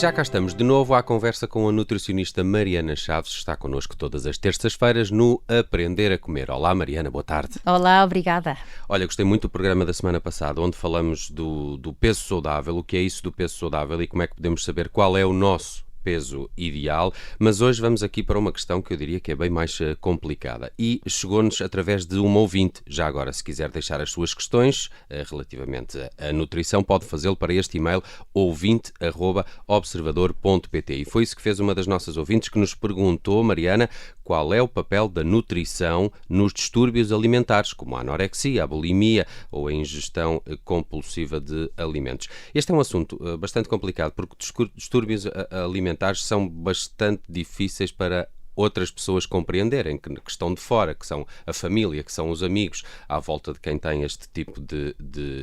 já cá estamos de novo à conversa com a nutricionista Mariana Chaves. Está connosco todas as terças-feiras no Aprender a Comer. Olá Mariana, boa tarde. Olá, obrigada. Olha, gostei muito do programa da semana passada, onde falamos do peso saudável, o que é isso do peso saudável e como é que podemos saber qual é o nosso peso ideal, mas hoje vamos aqui para uma questão que eu diria que é bem mais complicada e chegou-nos através de uma ouvinte. Já agora, se quiser deixar as suas questões relativamente à nutrição, pode fazê-lo para este e-mail ouvinte@observador.pt. E foi isso que fez uma das nossas ouvintes, que nos perguntou, Mariana, qual é o papel da nutrição nos distúrbios alimentares, como a anorexia, a bulimia ou a ingestão compulsiva de alimentos. Este é um assunto bastante complicado, porque distúrbios alimentares são bastante difíceis para outras pessoas compreenderem, que estão de fora, que são a família, que são os amigos à volta de quem tem este tipo de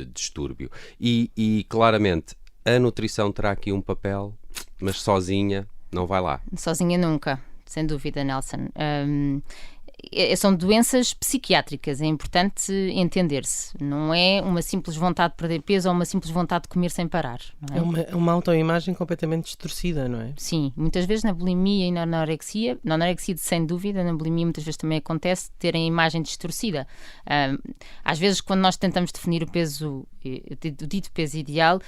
distúrbio. E claramente a nutrição terá aqui um papel, mas sozinha não vai lá. Sozinha nunca, sem dúvida, Nelson. São doenças psiquiátricas, é importante entender-se. Não é uma simples vontade de perder peso ou uma simples vontade de comer sem parar. Não é? É uma autoimagem completamente distorcida, não é? Sim, muitas vezes na bulimia e na anorexia sem dúvida, na bulimia muitas vezes também acontece terem a imagem distorcida. Às vezes, quando nós tentamos definir o dito peso ideal,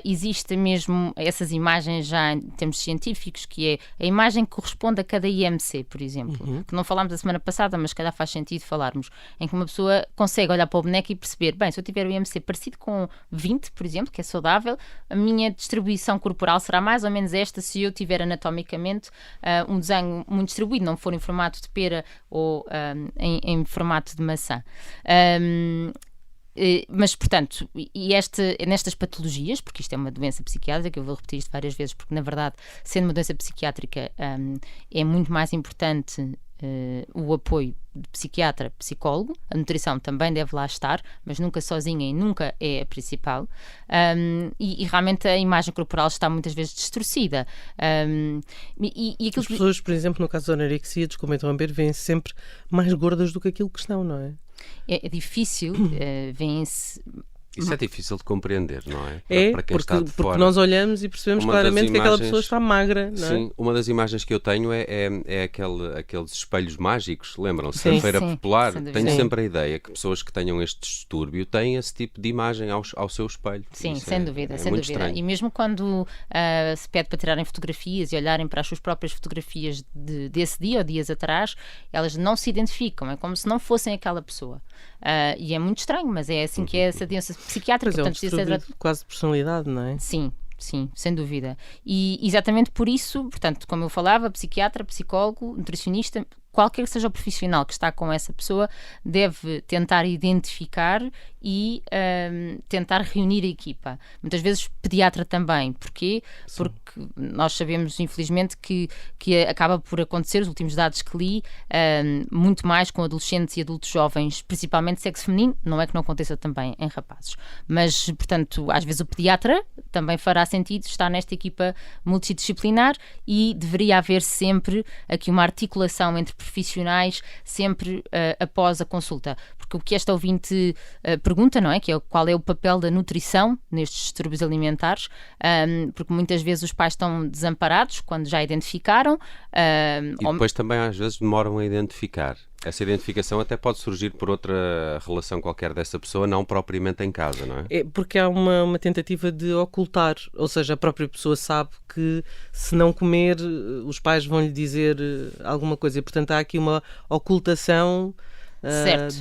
existe mesmo essas imagens já em termos científicos, que é a imagem que corresponde a cada IMC, por exemplo, que não falámos a semana passada, mas se calhar faz sentido falarmos, em que uma pessoa consegue olhar para o boneco e perceber, bem, se eu tiver o IMC parecido com 20, por exemplo, que é saudável, a minha distribuição corporal será mais ou menos esta se eu tiver anatomicamente um desenho muito distribuído, não for em formato de pera ou em formato de maçã. Mas, portanto, nestas patologias, porque isto é uma doença psiquiátrica, eu vou repetir isto várias vezes, porque na verdade, sendo uma doença psiquiátrica, é muito mais importante o apoio de psiquiatra, psicólogo. A nutrição também deve lá estar, mas nunca sozinha e nunca é a principal. E realmente a imagem corporal está muitas vezes distorcida. As pessoas, por exemplo, no caso da anorexia, desculpa interromper, vêm-se sempre mais gordas do que aquilo que estão, não é? É difícil, vêm-se... Isso é difícil de compreender, não é? Para quem porque, está de fora. porque nós olhamos e percebemos claramente que aquela pessoa está magra, não é? Sim, uma das imagens que eu tenho é aqueles espelhos mágicos, lembram-se? Sim. Da Feira Popular. Tenho Sim. sempre a ideia que pessoas que tenham este distúrbio têm esse tipo de imagem ao seu espelho. Sim, isso sem dúvida, sem muito dúvida. Estranho. E mesmo quando se pede para tirarem fotografias e olharem para as suas próprias fotografias desse dia ou dias atrás, elas não se identificam, é como se não fossem aquela pessoa. E é muito estranho, mas é assim que é essa doença psiquiátrica. Portanto, quase de personalidade, não é? Sim, sem dúvida. E exatamente por isso, portanto, como eu falava, psiquiatra, psicólogo, nutricionista, qualquer que seja o profissional que está com essa pessoa deve tentar identificar e tentar reunir a equipa. Muitas vezes pediatra também. Porquê? Sim. Porque nós sabemos, infelizmente, que acaba por acontecer, os últimos dados que li, muito mais com adolescentes e adultos jovens, principalmente sexo feminino. Não é que não aconteça também em rapazes. Mas, portanto, às vezes o pediatra também fará sentido estar nesta equipa multidisciplinar e deveria haver sempre aqui uma articulação entre profissionais sempre após a consulta. Porque o que esta ouvinte pergunta, não é? Que é qual é o papel da nutrição nestes distúrbios alimentares, porque muitas vezes os pais estão desamparados quando já identificaram. E depois também às vezes demoram a identificar. Essa identificação até pode surgir por outra relação qualquer dessa pessoa, não propriamente em casa, não é? É porque há uma tentativa de ocultar, ou seja, a própria pessoa sabe que se não comer, os pais vão lhe dizer alguma coisa e, portanto, há aqui uma ocultação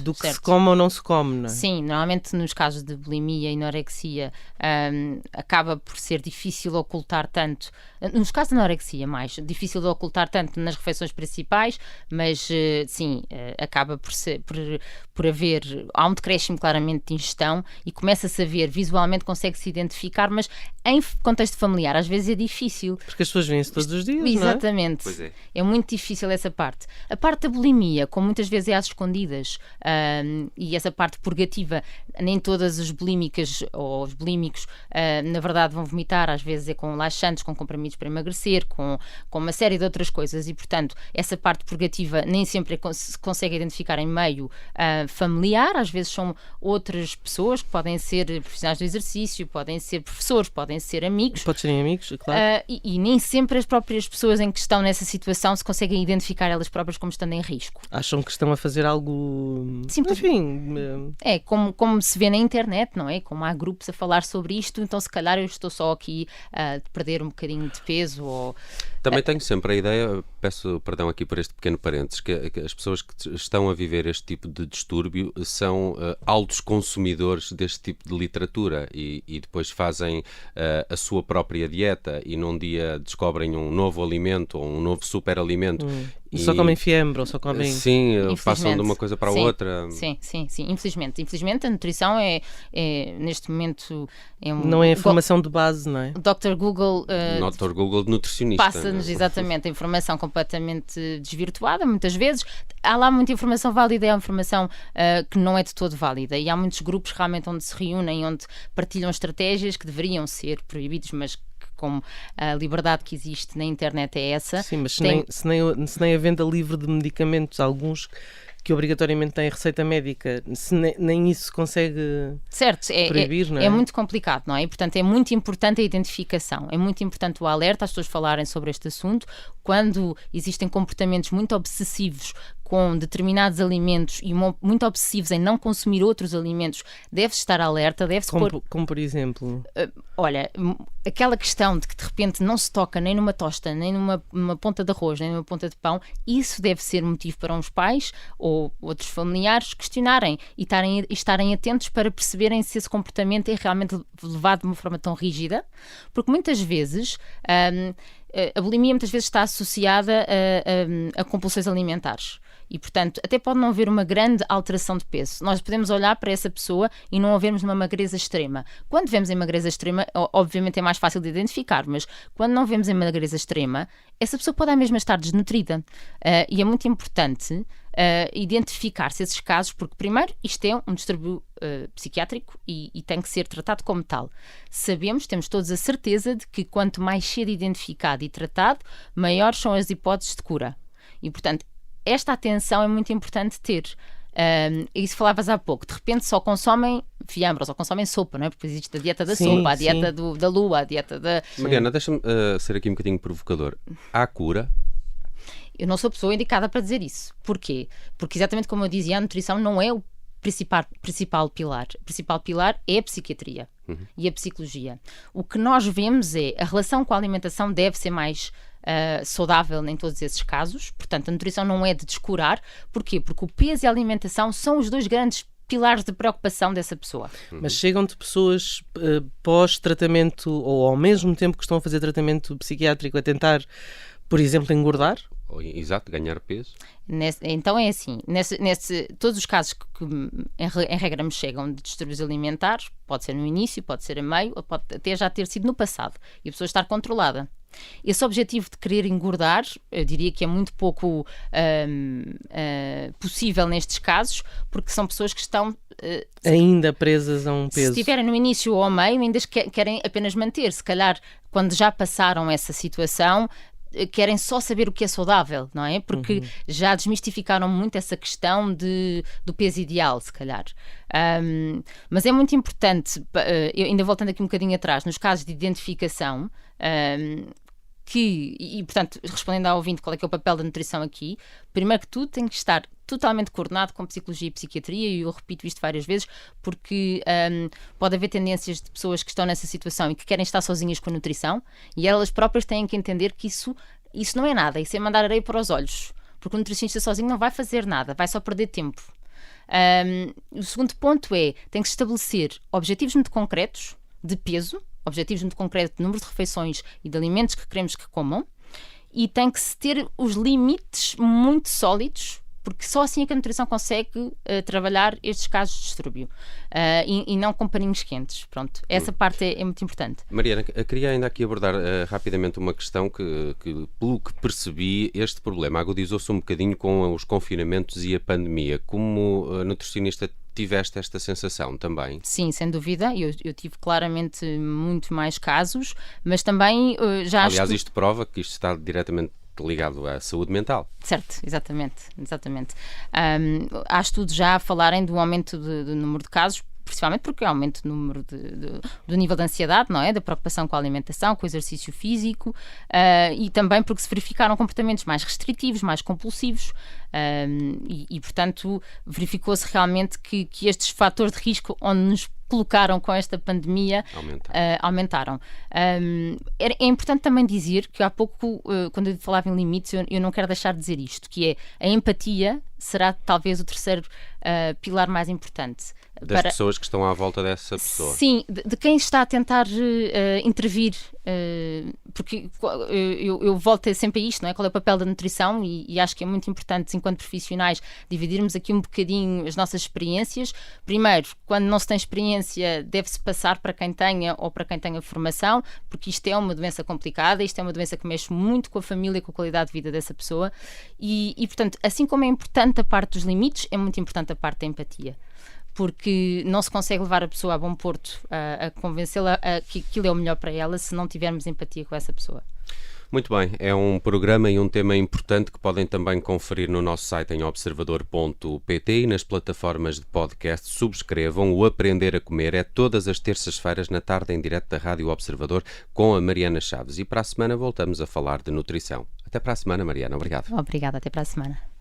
do que se come ou não se come, não é? Sim, normalmente nos casos de bulimia e anorexia acaba por ser difícil ocultar tanto, nos casos de anorexia mais, difícil de ocultar tanto nas refeições principais, mas sim, acaba por haver, há um decréscimo claramente de ingestão e começa-se a ver, visualmente consegue-se identificar, mas em contexto familiar às vezes é difícil. Porque as pessoas veem-se todos os dias, exatamente, não é? É muito difícil essa parte. A parte da bulimia, como muitas vezes é às escondidas, reprimidas, e essa parte purgativa, nem todas as bulímicas ou os bulímicos, na verdade, vão vomitar, às vezes é com laxantes, com comprimidos para emagrecer, com uma série de outras coisas, e portanto essa parte purgativa nem sempre se consegue identificar em meio familiar, às vezes são outras pessoas que podem ser profissionais do exercício, podem ser professores, podem ser amigos. Pode serem amigos, claro. E nem sempre as próprias pessoas em que estão nessa situação se conseguem identificar elas próprias como estando em risco. Acham que estão a fazer algo... Simples. Enfim... É, como se vê na internet, não é? Como há grupos a falar sobre isto, então se calhar eu estou só aqui a perder um bocadinho de peso ou... Também tenho sempre a ideia, peço perdão aqui por este pequeno parênteses, que as pessoas que estão a viver este tipo de distúrbio são altos consumidores deste tipo de literatura e depois fazem a sua própria dieta e num dia descobrem um novo alimento ou um novo superalimento. Só comem fiambre ou só comem... Sim, passam de uma coisa para a outra. Sim. Infelizmente a nutrição é neste momento... Não é informação de base, não é? O Dr. Google... Dr. Google de nutricionista. Passa-nos exatamente a informação completamente desvirtuada, muitas vezes. Há lá muita informação válida e há informação que não é de todo válida. E há muitos grupos realmente onde se reúnem, onde partilham estratégias que deveriam ser proibidas, mas como a liberdade que existe na internet é essa. Sim, mas se nem a venda livre de medicamentos, alguns que obrigatoriamente têm receita médica, se nem isso se consegue proibir, não é? É muito complicado, não é? E, portanto, é muito importante a identificação, é muito importante o alerta, as pessoas falarem sobre este assunto. Quando existem comportamentos muito obsessivos com determinados alimentos e muito obsessivos em não consumir outros alimentos, deve-se estar alerta, deve-se pôr... Como por exemplo? Olha, aquela questão de que de repente não se toca nem numa tosta, nem numa ponta de arroz, nem numa ponta de pão, isso deve ser motivo para uns pais ou outros familiares questionarem e estarem atentos para perceberem se esse comportamento é realmente levado de uma forma tão rígida, porque muitas vezes... a bulimia muitas vezes está associada a compulsões alimentares. E, portanto, até pode não haver uma grande alteração de peso. Nós podemos olhar para essa pessoa e não a vermos numa magreza extrema. Quando vemos em magreza extrema, obviamente é mais fácil de identificar, mas quando não vemos em magreza extrema, essa pessoa pode mesmo estar desnutrida. E é muito importante identificar-se esses casos, porque, primeiro, isto é um distúrbio psiquiátrico e tem que ser tratado como tal. Temos todos a certeza de que quanto mais cedo identificado e tratado, maiores são as hipóteses de cura. E, portanto, esta atenção é muito importante ter. Isso falavas há pouco, de repente só consomem fiambre, ou só consomem sopa, não é? Porque existe a dieta da sopa, a dieta da lua, a dieta da... Mariana, deixa-me ser aqui um bocadinho provocador. Há cura? Eu não sou a pessoa indicada para dizer isso. Porquê? Porque exatamente como eu dizia, a nutrição não é o principal pilar. O principal pilar é a psiquiatria e a psicologia. O que nós vemos é a relação com a alimentação deve ser mais saudável em todos esses casos. Portanto, a nutrição não é de descurar. Porquê? Porque o peso e a alimentação são os dois grandes pilares de preocupação dessa pessoa. Mas chegam-te pessoas pós-tratamento ou ao mesmo tempo que estão a fazer tratamento psiquiátrico a tentar, por exemplo, engordar? Exato, ganhar peso. Então é assim, todos os casos que em regra me chegam de distúrbios alimentares, pode ser no início, pode ser a meio, pode até já ter sido no passado e a pessoa estar controlada. Esse objetivo de querer engordar, eu diria que é muito pouco possível nestes casos, porque são pessoas que estão ainda presas a um peso. Se estiverem no início ou ao meio, ainda querem apenas manter. Se calhar, quando já passaram essa situação, querem só saber o que é saudável, não é? Porque já desmistificaram muito essa questão do peso ideal, se calhar. Mas é muito importante, ainda voltando aqui um bocadinho atrás, nos casos de identificação, portanto, respondendo ao ouvinte qual é que é o papel da nutrição aqui, primeiro que tudo tem que estar totalmente coordenado com psicologia e psiquiatria, e eu repito isto várias vezes, porque pode haver tendências de pessoas que estão nessa situação e que querem estar sozinhas com a nutrição, e elas próprias têm que entender que isso não é nada, isso é mandar areia para os olhos, porque o nutricionista sozinho não vai fazer nada, vai só perder tempo. O segundo ponto tem que se estabelecer objetivos muito concretos de peso, objetivos muito concretos de número de refeições e de alimentos que queremos que comam, e tem que se ter os limites muito sólidos porque só assim é que a nutrição consegue trabalhar estes casos de distúrbio e não com paninhos quentes. Pronto, essa parte é muito importante. Mariana, queria ainda aqui abordar rapidamente uma questão que, pelo que percebi, este problema agudizou-se um bocadinho com os confinamentos e a pandemia. Como nutricionista, tiveste esta sensação também? Sim, sem dúvida. Eu tive claramente muito mais casos, mas também já... Aliás, isto prova que isto está diretamente ligado à saúde mental. Certo, exatamente. Há estudos já a falarem do aumento do número de casos, principalmente porque aumenta o número do nível de ansiedade, não é? Da preocupação com a alimentação, com o exercício físico, e também porque se verificaram comportamentos mais restritivos, mais compulsivos, e portanto verificou-se realmente que estes fatores de risco onde nos colocaram com esta pandemia aumentaram. É importante também dizer que há pouco, quando eu falava em limites, eu não quero deixar de dizer isto, que é a empatia será talvez o terceiro pilar mais importante. Das pessoas que estão à volta dessa pessoa. Sim, de quem está a tentar intervir, porque eu volto sempre a isto, não é? Qual é o papel da nutrição, e acho que é muito importante, enquanto profissionais, dividirmos aqui um bocadinho as nossas experiências. Primeiro, quando não se tem experiência, deve-se passar para quem tenha ou para quem tenha formação, porque isto é uma doença complicada, isto é uma doença que mexe muito com a família, com a qualidade de vida dessa pessoa, e portanto, assim como é importante a parte dos limites, é muito importante a parte da empatia. Porque não se consegue levar a pessoa a bom porto, a convencê-la que aquilo é o melhor para ela, se não tivermos empatia com essa pessoa. Muito bem, é um programa e um tema importante que podem também conferir no nosso site em observador.pt e nas plataformas de podcast. Subscrevam. O Aprender a Comer é todas as terças-feiras na tarde em direto da Rádio Observador com a Mariana Chaves. E para a semana voltamos a falar de nutrição. Até para a semana, Mariana. Obrigado. Obrigada, até para a semana.